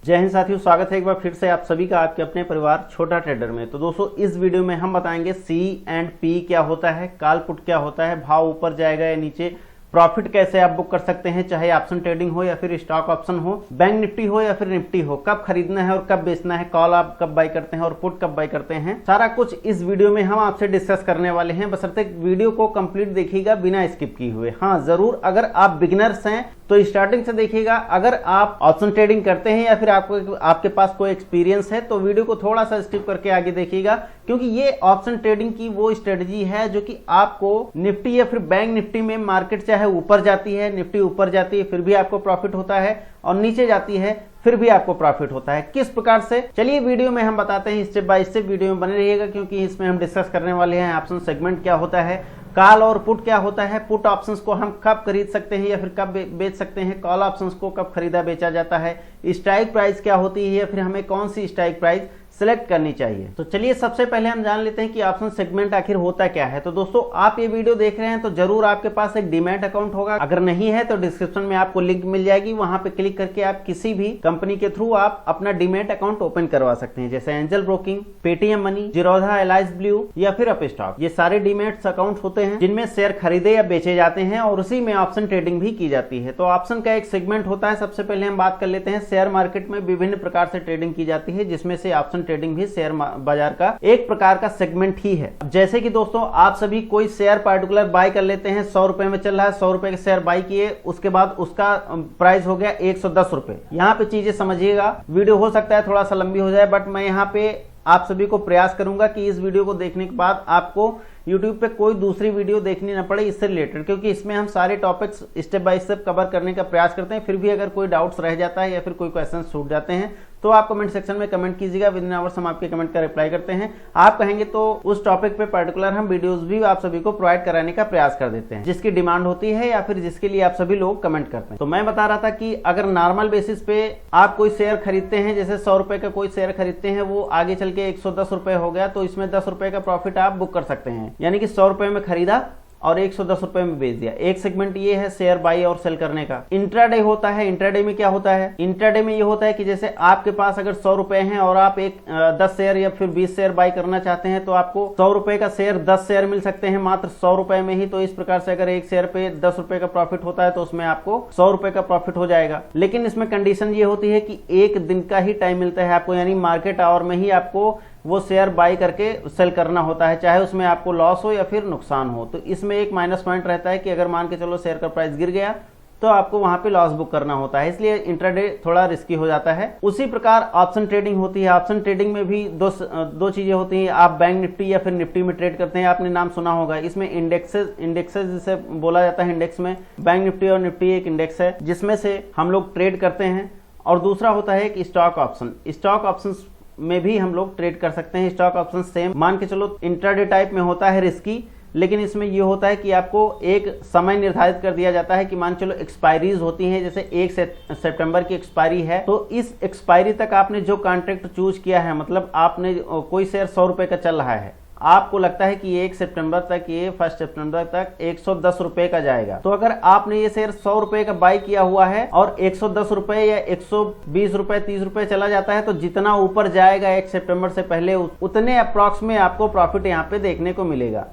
जय हिंद साथियों, स्वागत है एक बार फिर से आप सभी का आपके अपने परिवार छोटा ट्रेडर में। तो दोस्तों, इस वीडियो में हम बताएंगे सी एंड पी क्या होता है, कॉल पुट क्या होता है, भाव ऊपर जाएगा या नीचे, प्रॉफिट कैसे आप बुक कर सकते हैं, चाहे ऑप्शन ट्रेडिंग हो या फिर स्टॉक ऑप्शन हो, बैंक निफ्टी हो या फिर निफ्टी हो, कब खरीदना है और कब बेचना है, कॉल आप कब बाई करते हैं और पुट कब बाई करते हैं, सारा कुछ इस वीडियो में हम आपसे डिस्कस करने वाले हैं। बशर्ते वीडियो को कंप्लीट देखिएगा बिना स्किप किए हुए। हाँ जरूर, अगर आप बिगिनर्स हैं तो स्टार्टिंग से देखिएगा। अगर आप ऑप्शन ट्रेडिंग करते हैं या फिर आपके पास कोई एक्सपीरियंस है तो वीडियो को थोड़ा सा स्किप करके आगे देखिएगा, क्योंकि ये ऑप्शन ट्रेडिंग की वो स्ट्रेटजी है जो कि आपको निफ्टी या फिर बैंक निफ्टी में मार्केट चाहे ऊपर जाती है, निफ्टी ऊपर जाती है फिर भी आपको प्रॉफिट होता है और नीचे जाती है फिर भी आपको प्रॉफिट होता है। किस प्रकार से, चलिए वीडियो में हम बताते हैं। स्टेप बाय स्टेप वीडियो में बने रहिएगा, क्योंकि इसमें हम डिस्कस करने वाले हैं ऑप्शन सेगमेंट क्या होता है, कॉल और पुट क्या होता है, पुट ऑप्शंस को हम कब खरीद सकते हैं या फिर कब बेच सकते हैं, कॉल ऑप्शंस को कब खरीदा बेचा जाता है, स्ट्राइक प्राइस क्या होती है या फिर हमें कौन सी स्ट्राइक प्राइस सिलेक्ट करनी चाहिए। तो चलिए सबसे पहले हम जान लेते हैं कि ऑप्शन सेगमेंट आखिर होता क्या है। तो दोस्तों, आप ये वीडियो देख रहे हैं तो जरूर आपके पास एक डीमैट अकाउंट होगा। अगर नहीं है तो डिस्क्रिप्शन में आपको लिंक मिल जाएगी, वहां पे क्लिक करके आप किसी भी कंपनी के थ्रू आप अपना डीमैट अकाउंट ओपन करवा सकते हैं, जैसे angel broking, Paytm money, Zerodha, allies blue या फिर अपस्टॉक। ये सारे डीमैट्स अकाउंट होते हैं जिनमें शेयर खरीदे या बेचे जाते हैं और उसी में ऑप्शन ट्रेडिंग भी की जाती है। तो ऑप्शन का एक सेगमेंट होता है। सबसे पहले हम बात कर लेते हैं, शेयर मार्केट में विभिन्न प्रकार से ट्रेडिंग की जाती है, जिसमें से ऑप्शन ट्रेडिंग भी शेयर बाजार का एक प्रकार का सेगमेंट ही है। जैसे कि दोस्तों, आप सभी कोई शेयर पार्टिकुलर बाय कर लेते हैं, 100 रुपए में चल रहा है, 100 रुपए के शेयर बाय किए, उसके बाद उसका प्राइस हो गया 110 रुपए। यहाँ पे चीजें समझिएगा, वीडियो हो सकता है थोड़ा सा लंबी हो जाए, बट मैं यहाँ पे आप सभी को प्रयास करूंगा कि इस वीडियो को देखने के बाद आपको YouTube पे कोई दूसरी वीडियो देखनी ना पड़े इससे रिलेटेड, क्योंकि इसमें हम सारे topics step by step cover करने का प्रयास करते हैं। फिर भी अगर कोई डाउट्स रह जाता है या फिर कोई क्वेश्चन छूट जाते हैं तो आप कमेंट सेक्शन में कमेंट कीजिएगा, विद इन आवर्स हम आपके कमेंट का रिप्लाई करते हैं। आप कहेंगे तो उस टॉपिक पे पर्टिकुलर हम वीडियोस भी आप सभी को प्रोवाइड कराने का प्रयास कर देते हैं, जिसकी डिमांड होती है या फिर जिसके लिए आप सभी लोग कमेंट करते हैं। तो मैं बता रहा था कि अगर नॉर्मल बेसिस पे आप कोई शेयर खरीदते हैं, जैसे 100 रुपए का कोई शेयर खरीदते हैं, वो आगे चल के 110 रुपए हो गया, तो इसमें 10 रुपए का प्रॉफिट आप बुक कर सकते हैं। यानी कि 100 रुपए में खरीदा और 110 रुपए में बेच दिया। एक सेगमेंट ये है शेयर बाई और सेल करने का। इंट्राडे होता है। इंट्राडे में क्या होता है, इंट्राडे में ये होता है कि जैसे आपके पास अगर 100 रुपए हैं और आप एक 10 शेयर या फिर 20 शेयर बाई करना चाहते हैं, तो आपको 100 रुपए का शेयर 10 शेयर मिल सकते हैं मात्र 100 रुपए में ही। तो इस प्रकार से अगर एक शेयर पे 10 रुपए का प्रॉफिट होता है तो उसमें आपको 100 रुपए का प्रॉफिट हो जाएगा। लेकिन इसमें कंडीशन ये होती है कि एक दिन का ही टाइम मिलता है आपको, यानी मार्केट आवर में ही आपको वो शेयर बाई करके सेल करना होता है, चाहे उसमें आपको लॉस हो या फिर नुकसान हो। तो इसमें एक माइनस पॉइंट रहता है कि अगर मान के चलो शेयर का प्राइस गिर गया तो आपको वहां पे लॉस बुक करना होता है, इसलिए इंट्राडे थोड़ा रिस्की हो जाता है। उसी प्रकार ऑप्शन ट्रेडिंग होती है। ऑप्शन ट्रेडिंग में भी दो चीजें होती हैं। आप बैंक निफ्टी या फिर निफ्टी में ट्रेड करते हैं, आपने नाम सुना होगा। इसमें इंडेक्सेस जिसे बोला जाता है, इंडेक्स में बैंक निफ्टी और निफ्टी एक इंडेक्स है जिसमें से हम लोग ट्रेड करते हैं। और दूसरा होता है कि स्टॉक ऑप्शन। स्टॉक ऑप्शन में भी हम लोग ट्रेड कर सकते हैं। स्टॉक ऑप्शन सेम मान के चलो इंट्राडे टाइप में होता है, रिस्की, लेकिन इसमें ये होता है कि आपको एक समय निर्धारित कर दिया जाता है कि मान चलो एक्सपायरीज होती हैं, जैसे 1 सितंबर की एक्सपायरी है, तो इस एक्सपायरी तक आपने जो कॉन्ट्रैक्ट चूज किया है, मतलब आपने कोई शेयर 100 रुपए का चल रहा है, आपको लगता है कि 1 सितंबर तक, ये 1 सितंबर तक 110 रुपए का जाएगा, तो अगर आपने ये शेयर 100 रुपए का बाई किया हुआ है और 110 रुपए या 120 रुपए 30 रुपए चला जाता है, तो जितना ऊपर जाएगा 1 सितंबर से पहले उतने अप्रॉक्स में आपको प्रॉफिट यहाँ पे देखने को मिलेगा।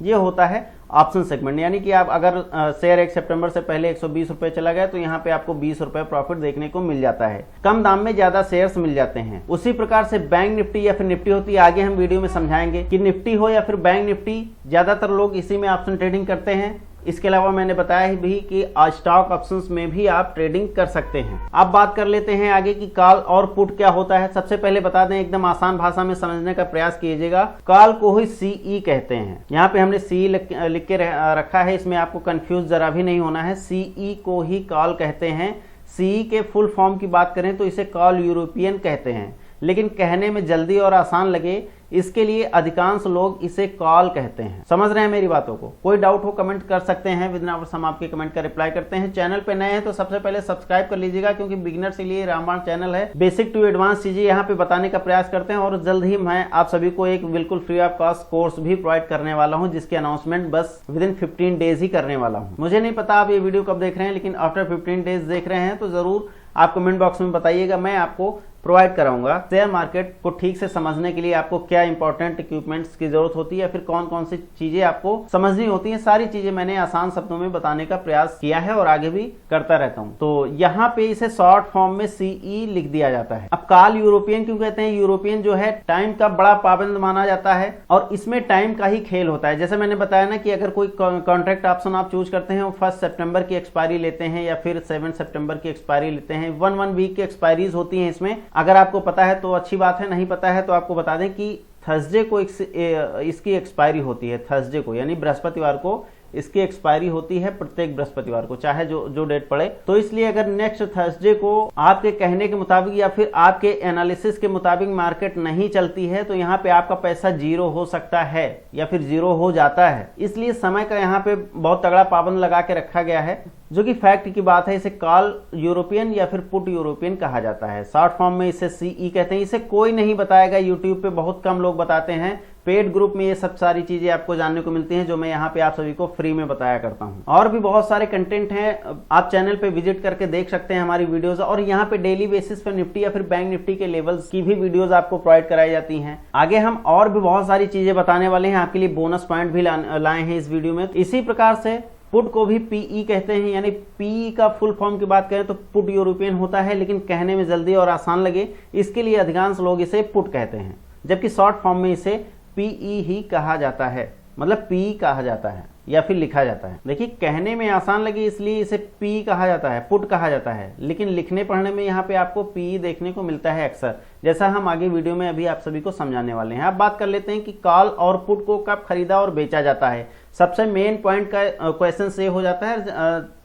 ये होता है ऑप्शन सेगमेंट। यानी कि आप अगर शेयर 1 सितंबर से पहले 120 रुपए चला गया तो यहाँ पे आपको 20 रुपए प्रॉफिट देखने को मिल जाता है, कम दाम में ज्यादा शेयर्स मिल जाते हैं। उसी प्रकार से बैंक निफ्टी या फिर निफ्टी होती है। आगे हम वीडियो में समझाएंगे कि निफ्टी हो या फिर बैंक निफ्टी, ज्यादातर लोग इसी में ऑप्शन ट्रेडिंग करते हैं। इसके अलावा मैंने बताया भी कि स्टॉक ऑप्शंस में भी आप ट्रेडिंग कर सकते हैं। अब बात कर लेते हैं आगे कि कॉल और पुट क्या होता है। सबसे पहले बता दें, एकदम आसान भाषा में समझने का प्रयास कीजिएगा। कॉल को ही सीई कहते हैं। यहाँ पे हमने सीई लिख के रखा है, इसमें आपको कंफ्यूज जरा भी नहीं होना है। सीई को ही कॉल कहते हैं। सीई के फुल फॉर्म की बात करें तो इसे कॉल यूरोपियन कहते हैं, लेकिन कहने में जल्दी और आसान लगे इसके लिए अधिकांश लोग इसे कॉल कहते हैं। समझ रहे हैं मेरी बातों को? कोई डाउट हो कमेंट कर सकते हैं, विद इन आवर्स हम आपके कमेंट का रिप्लाई करते हैं। चैनल पे नए हैं तो सबसे पहले सब्सक्राइब कर लीजिएगा, क्योंकि बिगिनर्स के लिए रामबाण चैनल है। बेसिक टू एडवांस चीजें यहाँ पे बताने का प्रयास करते हैं और जल्द ही मैं आप सभी को एक बिल्कुल फ्री ऑफ कॉस्ट कोर्स भी प्रोवाइड करने वाला हूँ, जिसकी अनाउंसमेंट बस विद इन 15 डेज ही करने वाला हूँ। मुझे नहीं पता आप ये वीडियो कब देख रहे हैं, लेकिन आफ्टर 15 डेज देख रहे हैं तो जरूर आप कमेंट बॉक्स में बताइएगा, मैं आपको प्रोवाइड कराऊंगा। शेयर मार्केट को ठीक से समझने के लिए आपको क्या इंपॉर्टेंट इक्विपमेंट्स की जरूरत होती है या फिर कौन कौन सी चीजें आपको समझनी होती हैं, सारी चीजें मैंने आसान शब्दों में बताने का प्रयास किया है और आगे भी करता रहता हूं। तो यहाँ पे इसे शॉर्ट फॉर्म में सीई लिख दिया जाता है। अब काल यूरोपियन क्यों कहते हैं? यूरोपियन जो है टाइम का बड़ा पाबंद माना जाता है और इसमें टाइम का ही खेल होता है। जैसे मैंने बताया ना कि अगर कोई कॉन्ट्रैक्ट ऑप्शन आप चूज करते हैं, वो 1 सितंबर की एक्सपायरी लेते हैं या फिर 7 सितंबर की एक्सपायरी लेते हैं। 1 वीक की एक्सपायरीज होती है इसमें। अगर आपको पता है तो अच्छी बात है, नहीं पता है तो आपको बता दें कि थर्सडे को इसकी एक्सपायरी होती है। थर्सडे को यानी बृहस्पतिवार को इसकी एक्सपायरी होती है, प्रत्येक बृहस्पतिवार को, चाहे जो डेट पड़े। तो इसलिए अगर नेक्स्ट थर्सडे को आपके कहने के मुताबिक या फिर आपके एनालिसिस के मुताबिक मार्केट नहीं चलती है तो यहाँ पे आपका पैसा जीरो हो सकता है या फिर जीरो हो जाता है। इसलिए समय का यहाँ पे बहुत तगड़ा पाबंद लगा के रखा गया है, जो कि फैक्ट की बात है। इसे कॉल यूरोपियन या फिर पुट यूरोपियन कहा जाता है। शॉर्ट फॉर्म में इसे सीई कहते हैं। इसे कोई नहीं बताएगा, यूट्यूब पे बहुत कम लोग बताते हैं। पेड ग्रुप में ये सब सारी चीजें आपको जानने को मिलती हैं, जो मैं यहाँ पे आप सभी को फ्री में बताया करता हूँ। और भी बहुत सारे कंटेंट हैं, आप चैनल पे विजिट करके देख सकते हैं हमारी वीडियोस। और यहाँ पे डेली बेसिस पे निफ्टी या फिर बैंक निफ्टी के लेवल्स की भी वीडियोस आपको प्रोवाइड कराई जाती हैं। आगे हम और भी बहुत सारी चीजें बताने वाले हैं, आपके लिए बोनस पॉइंट भी लाए हैं इस वीडियो में। इसी प्रकार से पुट को भी पीई कहते हैं, यानी पीई का फुल फॉर्म की बात करें तो पुट यूरोपियन होता है, लेकिन कहने में जल्दी और आसान लगे इसके लिए अधिकांश लोग इसे पुट कहते हैं, जबकि शॉर्ट फॉर्म में इसे पीई ही कहा जाता है, मतलब पीई कहा जाता है या फिर लिखा जाता है। देखिए कहने में आसान लगे इसलिए इसे पी कहा जाता है, पुट कहा जाता है, लेकिन लिखने पढ़ने में यहाँ पे आपको पी देखने को मिलता है अक्सर, जैसा हम आगे वीडियो में अभी आप सभी को समझाने वाले हैं। अब बात कर लेते हैं कि कॉल और पुट को कब खरीदा और बेचा जाता है। सबसे मेन पॉइंट का क्वेश्चन से हो जाता है,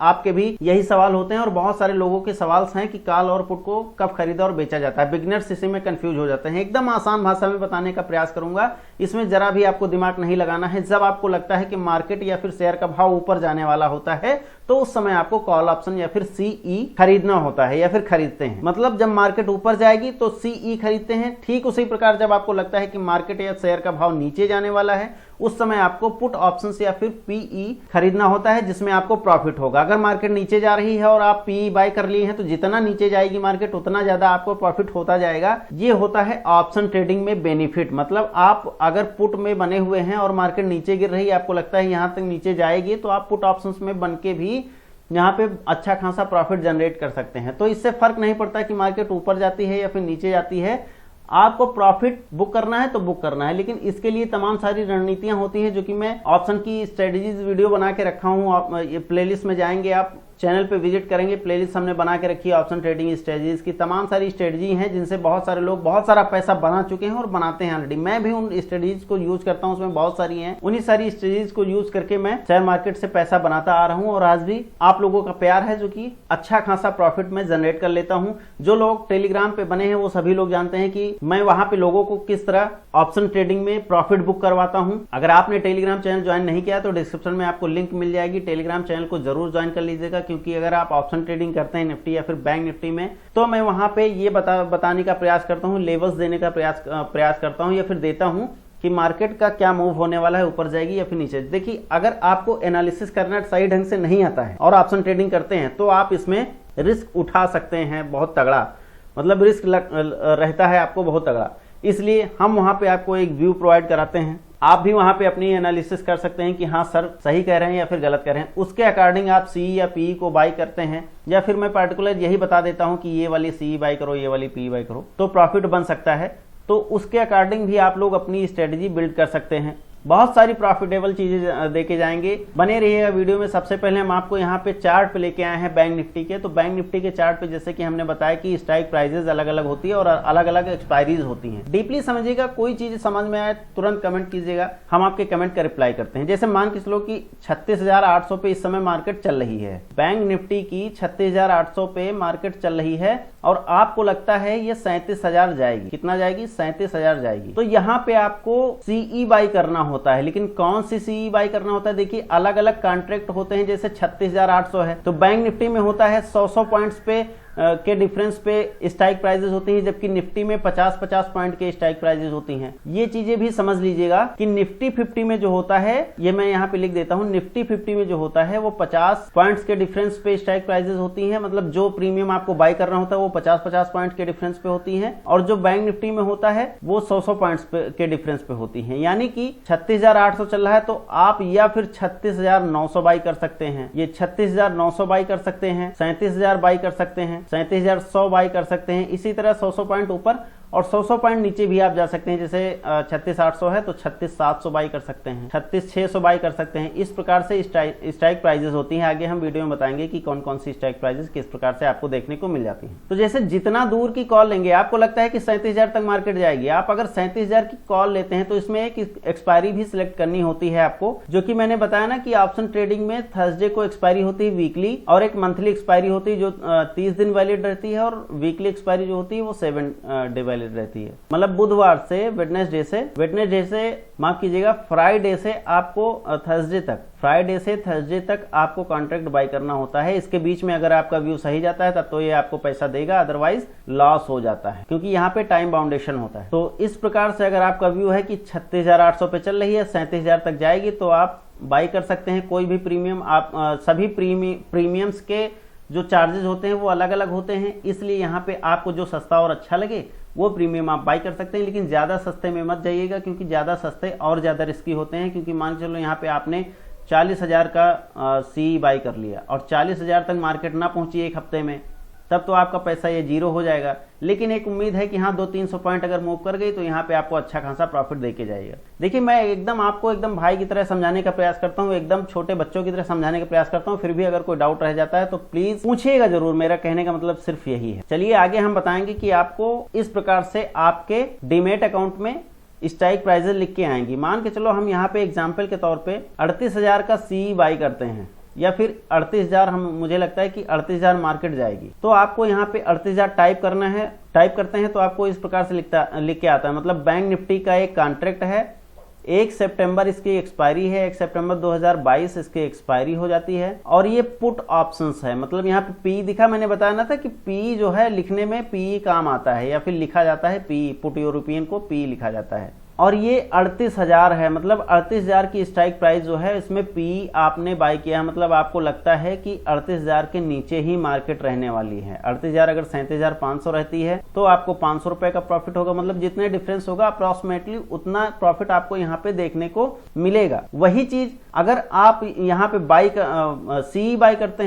आपके भी यही सवाल होते हैं और बहुत सारे लोगों के सवाल हैं कि कॉल और पुट को कब खरीदा और बेचा जाता है। बिगिनर्स इसी में कंफ्यूज हो जाते हैं। एकदम आसान भाषा में बताने का प्रयास करूंगा, इसमें जरा भी आपको दिमाग नहीं लगाना है। जब आपको लगता है कि मार्केट या फिर शेयर का भाव ऊपर जाने वाला होता है तो उस समय आपको कॉल ऑप्शन या फिर सीई खरीदना होता है या फिर खरीदते हैं। मतलब जब मार्केट ऊपर जाएगी तो सीई खरीदते हैं। ठीक उसी प्रकार जब आपको लगता है कि मार्केट या शेयर का भाव नीचे जाने वाला है उस समय आपको पुट ऑप्शन या फिर पीई खरीदना होता है, जिसमें आपको प्रॉफिट होगा। अगर मार्केट नीचे जा रही है और आप पीई बाय कर लिए हैं तो जितना नीचे जाएगी मार्केट उतना ज्यादा आपको प्रॉफिट होता जाएगा। ये होता है ऑप्शन ट्रेडिंग में बेनिफिट। मतलब आप अगर पुट में बने हुए हैं और मार्केट नीचे गिर रही है, आपको लगता है यहां तक नीचे जाएगी, तो आप पुट ऑप्शन में बन के भी यहाँ पे अच्छा खासा प्रॉफिट जनरेट कर सकते हैं। तो इससे फर्क नहीं पड़ता कि मार्केट ऊपर जाती है या फिर नीचे जाती है, आपको प्रॉफिट बुक करना है तो बुक करना है। लेकिन इसके लिए तमाम सारी रणनीतियां होती हैं, जो कि मैं ऑप्शन की स्ट्रेटेजीज वीडियो बना के रखा हूं। ये प्लेलिस्ट में जाएंगे, आप चैनल पे विजिट करेंगे, प्लेलिस्ट हमने बना के रखी है ऑप्शन ट्रेडिंग स्ट्रेटजीज की। तमाम सारी स्ट्रेटजी हैं जिनसे बहुत सारे लोग बहुत सारा पैसा बना चुके हैं और बनाते हैं ऑलरेडी। मैं भी उन स्ट्रेटजीज को यूज करता हूं, उसमें बहुत सारी हैं। उन्हीं सारी स्ट्रेटजीज को यूज करके मैं शेयर मार्केट से पैसा बनाता आ रहा हूं और आज भी आप लोगों का प्यार है, जो कि अच्छा खासा प्रॉफिट में जनरेट कर लेता हूं। जो लोग टेलीग्राम पे बने हैं वो सभी लोग जानते हैं कि मैं वहां पे लोगों को किस तरह ऑप्शन ट्रेडिंग में प्रॉफिट बुक करवाता हूं। अगर आपने टेलीग्राम चैनल ज्वाइन नहीं किया तो डिस्क्रिप्शन में आपको लिंक मिल जाएगी, टेलीग्राम चैनल को जरूर ज्वाइन कर लीजिएगा। क्योंकि अगर आप ऑप्शन ट्रेडिंग करते हैं निफ्टी या फिर बैंक निफ्टी में, तो मैं वहां पे ये बताने का प्रयास करता हूं, लेवल्स देने का प्रयास करता हूं या फिर देता हूं कि मार्केट का क्या मूव होने वाला है, ऊपर जाएगी या फिर नीचे। देखिए अगर आपको एनालिसिस करना सही ढंग से नहीं आता है और ऑप्शन ट्रेडिंग करते हैं तो आप इसमें रिस्क उठा सकते हैं बहुत तगड़ा, मतलब रिस्क रहता है आपको बहुत तगड़ा। इसलिए हम वहां पे आपको एक व्यू प्रोवाइड कराते हैं, आप भी वहां पे अपनी एनालिसिस कर सकते हैं कि हाँ सर सही कह रहे हैं या फिर गलत कह रहे हैं। उसके अकॉर्डिंग आप सी या पी को बाई करते हैं, या फिर मैं पर्टिकुलर यही बता देता हूं कि ये वाली सी बाई करो, ये वाली पी बाई करो, तो प्रॉफिट बन सकता है। तो उसके अकॉर्डिंग भी आप लोग अपनी स्ट्रेटजी बिल्ड कर सकते हैं। बहुत सारी प्रॉफिटेबल चीजें देके जाएंगे, बने रहिएगा वीडियो में। सबसे पहले हम आपको यहाँ पे चार्ट पे लेके आए हैं बैंक निफ्टी के। तो बैंक निफ्टी के चार्ट पे जैसे कि हमने बताया कि स्ट्राइक प्राइजेस अलग अलग होती है और अलग अलग एक्सपायरीज होती हैं। डीपली समझिएगा, कोई चीज समझ में आए तुरंत कमेंट कीजिएगा, हम आपके कमेंट का रिप्लाई करते हैं। जैसे मान के चलो कि 36,800 पे इस समय मार्केट चल रही है, बैंक निफ्टी की 36,800 पे मार्केट चल रही है और आपको लगता है ये 37,000 जाएगी। कितना जाएगी? 37,000 जाएगी। तो यहाँ पे आपको सीई बाई करना होता है। लेकिन कौन सी सीई बाई करना होता है? देखिए अलग अलग कॉन्ट्रैक्ट होते हैं। जैसे 36,800 है तो बैंक निफ्टी में होता है 100 पॉइंट्स पे के डिफरेंस पे स्ट्राइक प्राइजेस होती हैं, जबकि निफ्टी में 50-50 पॉइंट के स्ट्राइक प्राइजेस होती हैं। ये चीजें भी समझ लीजिएगा कि निफ्टी 50 में जो होता है, ये मैं यहाँ पे लिख देता हूँ, निफ्टी 50 में जो होता है वो 50 पॉइंट्स के डिफरेंस पे स्ट्राइक प्राइजेस होती हैं। मतलब जो प्रीमियम आपको बाय करना होता है वो 50-50 पॉइंट के डिफरेंस पे होती है, और जो बैंक निफ्टी में होता है वो 100 पॉइंट्स के डिफरेंस पे होती है। यानी कि 36,800 चल रहा है तो आप या फिर 36,900 बाई कर सकते हैं, ये 36,900 बाई कर सकते हैं, 37,000 बाई कर सकते हैं, 37,100 बाई कर सकते हैं। इसी तरह 100 पॉइंट ऊपर और 100 पॉइंट नीचे भी आप जा सकते हैं। जैसे 36,800 है तो 36,700 बाई कर सकते हैं, 36,600 बाई कर सकते हैं। इस प्रकार से स्ट्राइक प्राइजेस होती हैं। आगे हम वीडियो में बताएंगे कि कौन कौन सी स्ट्राइक प्राइजेस किस प्रकार से आपको देखने को मिल जाती हैं। तो जैसे जितना दूर की कॉल लेंगे, आपको लगता है कि 37,000 तक मार्केट जाएगी, आप अगर 37,000 की कॉल लेते हैं तो इसमें एक एक्सपायरी भी सिलेक्ट करनी होती है आपको, जो कि मैंने बताया ना कि ऑप्शन ट्रेडिंग में थर्सडे को एक्सपायरी होती है वीकली, और एक मंथली एक्सपायरी होती है जो 30 दिन वैलिड रहती है, और वीकली एक्सपायरी जो होती है वो 7 डे वैलिड रहती है। मतलब बुधवार से वेडनेसडे से माफ कीजिएगा फ्राइडे से आपको थर्सडे तक, फ्राइडे से थर्सडे तक आपको कॉन्ट्रैक्ट बाय करना होता है। इसके बीच में अगर आपका व्यू सही जाता है तब तो ये आपको पैसा देगा, अदरवाइज लॉस हो जाता है, क्योंकि यहाँ पे टाइम बाउंडेशन होता है। तो इस प्रकार से अगर आपका व्यू है कि 36,800 पे चल रही है, 37,000 तक जाएगी, तो आप बाय कर सकते हैं कोई भी प्रीमियम। आप सभी प्रीमियम्स के जो चार्जेस होते हैं वो अलग अलग होते हैं, इसलिए यहाँ पे आपको जो सस्ता और अच्छा लगे वो प्रीमियम आप बाई कर सकते हैं। लेकिन ज्यादा सस्ते में मत जाइएगा, क्योंकि ज्यादा सस्ते और ज्यादा रिस्की होते हैं। क्योंकि मान के चलो यहाँ पे आपने 40,000 का सी बाई कर लिया और 40,000 तक मार्केट ना पहुंची एक हफ्ते में, तब तो आपका पैसा ये जीरो हो जाएगा। लेकिन एक उम्मीद है कि हाँ 200-300 पॉइंट अगर मूव कर गई तो यहाँ पे आपको अच्छा खासा प्रॉफिट देके जाएगा। देखिए मैं एकदम आपको एकदम भाई की तरह समझाने का प्रयास करता हूँ, एकदम छोटे बच्चों की तरह समझाने का प्रयास करता हूँ। फिर भी अगर कोई डाउट रह जाता है तो प्लीज पूछिएगा जरूर, मेरा कहने का मतलब सिर्फ यही है। चलिए आगे हम बताएंगे कि आपको इस प्रकार से आपके डीमेट अकाउंट में स्ट्राइक प्राइजेस लिख के आएंगी। मान के चलो हम यहाँ पे एग्जाम्पल के तौर पे 38,000 का सी बाई करते हैं, या फिर 38,000, मुझे लगता है कि 38,000 मार्केट जाएगी, तो आपको यहाँ पे 38,000 टाइप करना है। टाइप करते हैं तो आपको इस प्रकार से लिख के आता है। मतलब बैंक निफ्टी का एक कॉन्ट्रैक्ट है, 1 सितंबर इसकी एक्सपायरी है, 1 सितंबर 2022 इसकी एक्सपायरी हो जाती है, और ये पुट ऑप्शंस है। मतलब यहाँ पे पी दिखा, मैंने बताया ना था कि पी जो है लिखने में पी काम आता है, या फिर लिखा जाता है पी, पुट यूरोपियन को पी लिखा जाता है। और ये 38,000 है, मतलब 38,000 की स्ट्राइक प्राइस जो है इसमें पी आपने बाय किया है। मतलब आपको लगता है कि 38,000 के नीचे ही मार्केट रहने वाली है। 38,000 अगर 37,500 रहती है तो आपको 500 रुपए का प्रॉफिट होगा। मतलब जितने डिफरेंस होगा अप्रोक्सीमेटली उतना प्रॉफिट आपको यहाँ पे देखने को मिलेगा। वही चीज अगर आप यहाँ पे सी बाय करते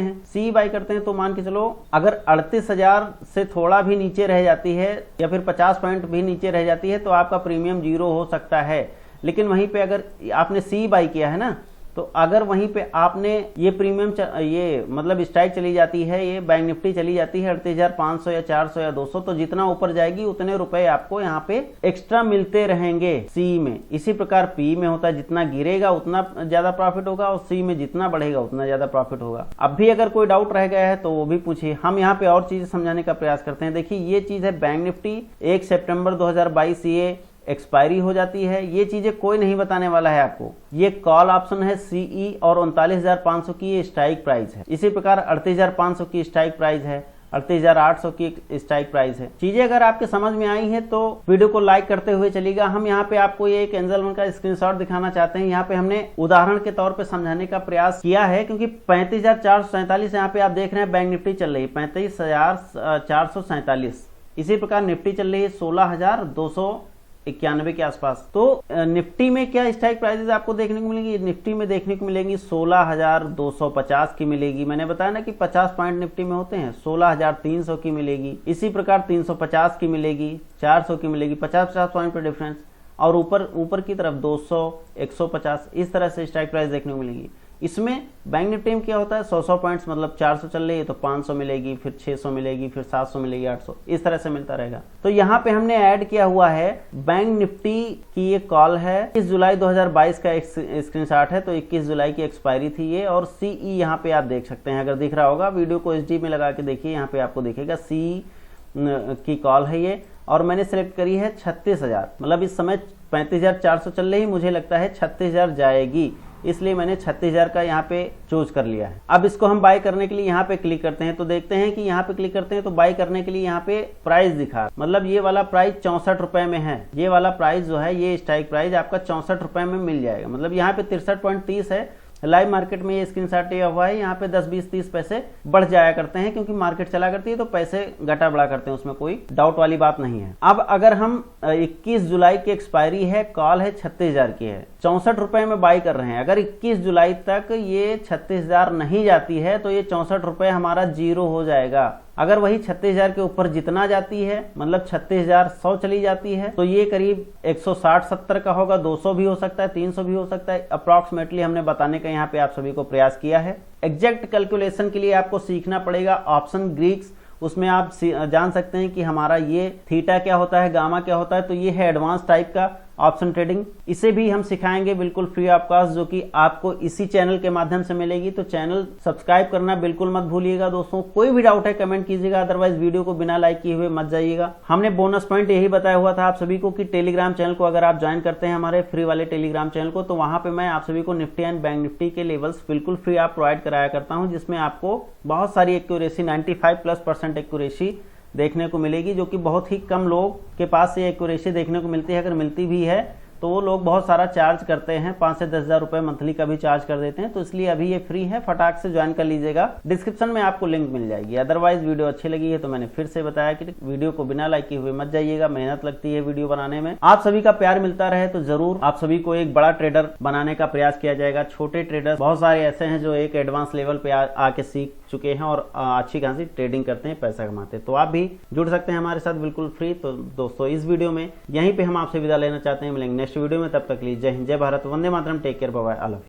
हैं तो मान के चलो अगर 38,000 से थोड़ा भी नीचे रह जाती है, या फिर 50 पॉइंट भी नीचे रह जाती है, तो आपका प्रीमियम जीरो हो सकता है। लेकिन वहीं पे अगर आपने सी बाई किया है ना, तो अगर वहीं पे आपने ये प्रीमियम ये मतलब स्ट्राइक चली जाती है, ये बैंक निफ्टी चली जाती है 38,500 या 400 या 200, तो जितना ऊपर जाएगी उतने रुपए आपको यहाँ पे एक्स्ट्रा मिलते रहेंगे सी में। इसी प्रकार पी में होता है, जितना गिरेगा उतना ज्यादा प्रॉफिट होगा, और सी में जितना बढ़ेगा उतना ज्यादा प्रॉफिट होगा। अब भी अगर कोई डाउट रह गया है तो वो भी पूछिए, हम यहाँ पे और चीजें समझाने का प्रयास करते हैं। देखिए ये चीज है बैंक निफ्टी 1 सितंबर 2022 ये एक्सपायरी हो जाती है। ये चीजें कोई नहीं बताने वाला है आपको। ये कॉल ऑप्शन है सीई, और 39,500 की ये स्ट्राइक प्राइस है। इसी प्रकार 38,500 की स्ट्राइक प्राइस है, 38,800 की स्ट्राइक प्राइस है। चीजें अगर आपके समझ में आई हैं तो वीडियो को लाइक करते हुए चलिएगा। हम यहाँ पे आपको ये एक एंजल वन का स्क्रीनशॉट दिखाना चाहते हैं। यहाँ पे हमने उदाहरण के तौर पे समझाने का प्रयास किया है, क्योंकि 35,447 यहाँ पे आप देख रहे हैं बैंक निफ्टी चल रही है 35,447। इसी प्रकार निफ्टी चल रही है 16,291 के आसपास। तो निफ्टी में क्या स्ट्राइक प्राइसेस आपको देखने को मिलेंगी? निफ्टी में देखने को मिलेंगी 16,250 की मिलेगी। मैंने बताया ना कि 50 पॉइंट निफ्टी में होते हैं। 16,300 की मिलेगी। इसी प्रकार 350 की मिलेगी, 400 की मिलेगी, 50-50 पॉइंट पर डिफरेंस। और ऊपर की तरफ 200, 150 इस तरह से स्ट्राइक प्राइस देखने को मिलेगी। इसमें बैंक निफ्टी में क्या होता है 100 पॉइंट्स, मतलब 400 चल रही है तो 500 मिलेगी, फिर 600 मिलेगी, फिर 700 मिलेगी, 800 इस तरह से मिलता रहेगा। तो यहाँ पे हमने ऐड किया हुआ है बैंक निफ्टी की ये कॉल है। 21 जुलाई 2022 का एक स्क्रीनशॉट है, तो 21 जुलाई की एक्सपायरी थी ये। और सीई यहाँ पे आप देख सकते हैं, अगर दिख रहा होगा वीडियो को एचडी में लगा के देखिए, यहाँ पे आपको दिखेगा सी की कॉल है ये। और मैंने सिलेक्ट करी है 36,000, मतलब इस समय 35,400 चल रही, मुझे लगता है 36,000 जाएगी। इसलिए मैंने 36,000 का यहाँ पे चूज कर लिया है। अब इसको हम बाय करने के लिए यहाँ पे क्लिक करते हैं तो देखते हैं कि यहाँ पे क्लिक करते हैं तो बाय करने के लिए यहाँ पे प्राइस दिखा, मतलब ये वाला प्राइस 64 रुपए में है। ये वाला प्राइस जो है, ये स्ट्राइक प्राइस आपका 64 रुपए में मिल जाएगा, मतलब यहाँ पे 63.30 है। लाइव मार्केट में ये स्क्रीनशॉट लिया हुआ है, यहाँ पे 10, 20, 30 पैसे बढ़ जाया करते हैं, क्योंकि मार्केट चला करती है तो पैसे घटा बढ़ा करते हैं, उसमें कोई डाउट वाली बात नहीं है। अब अगर हम 21 जुलाई की एक्सपायरी है, कॉल है 36,000 की है, 64 रुपए में बाई कर रहे हैं। अगर 21 जुलाई तक ये 36,000 नहीं जाती है तो ये 64 रुपए हमारा जीरो हो जाएगा। अगर वही 36,000 के ऊपर जितना जाती है, मतलब 36,100 चली जाती है, तो ये करीब 160-70 का होगा, 200 भी हो सकता है, 300 भी हो सकता है। अप्रॉक्सीमेटली हमने बताने का यहाँ पे आप सभी को प्रयास किया है। एग्जैक्ट कैलकुलेशन के लिए आपको सीखना पड़ेगा ऑप्शन ग्रीक्स, उसमें आप जान सकते हैं कि हमारा ये थीटा क्या होता है, गामा क्या होता है। तो ये है एडवांस टाइप का ऑप्शन ट्रेडिंग, इसे भी हम सिखाएंगे बिल्कुल फ्री ऑफ कॉस्ट, जो कि आपको इसी चैनल के माध्यम से मिलेगी। तो चैनल सब्सक्राइब करना बिल्कुल मत भूलिएगा दोस्तों। कोई भी डाउट है कमेंट कीजिएगा, अदरवाइज वीडियो को बिना लाइक किए हुए मत जाइएगा। हमने बोनस पॉइंट यही बताया हुआ था आप सभी को कि टेलीग्राम चैनल को अगर आप ज्वाइन करते हैं, हमारे फ्री वाले टेलीग्राम चैनल को, तो वहां पे मैं आप सभी को निफ्टी एंड बैंक निफ्टी के लेवल्स बिल्कुल फ्री आप प्रोवाइड कराया करता हूं, जिसमें आपको बहुत सारी एक्यूरेसी 95+% एक्यूरेसी देखने को मिलेगी, जो कि बहुत ही कम लोग के पास ये एक्यूरेसी देखने को मिलती है। अगर मिलती भी है तो वो लोग बहुत सारा चार्ज करते हैं, 5 से 10 हजार रुपए मंथली का भी चार्ज कर देते हैं। तो इसलिए अभी ये फ्री है, फटाक से ज्वाइन कर लीजिएगा, डिस्क्रिप्शन में आपको लिंक मिल जाएगी। अदरवाइज वीडियो अच्छी लगी है तो मैंने फिर से बताया कि वीडियो को बिना लाइक किए हुए मत जाइएगा, मेहनत लगती है वीडियो बनाने में। आप सभी का प्यार मिलता रहे तो जरूर आप सभी को एक बड़ा ट्रेडर बनाने का प्रयास किया जाएगा। छोटे ट्रेडर बहुत सारे ऐसे हैं जो एक एडवांस लेवल पे आके सीख चुके हैं और अच्छी खासी ट्रेडिंग करते हैं, पैसा कमाते हैं। तो आप भी जुड़ सकते हैं हमारे साथ बिल्कुल फ्री। तो दोस्तों इस वीडियो में यहीं पे हम आपसे विदा लेना चाहते हैं, मिलेंगे नेक्स्ट वीडियो में, तब तक के लिए जय हिंद, जय Bharat, Vande Mataram, take care, bye bye, I love you.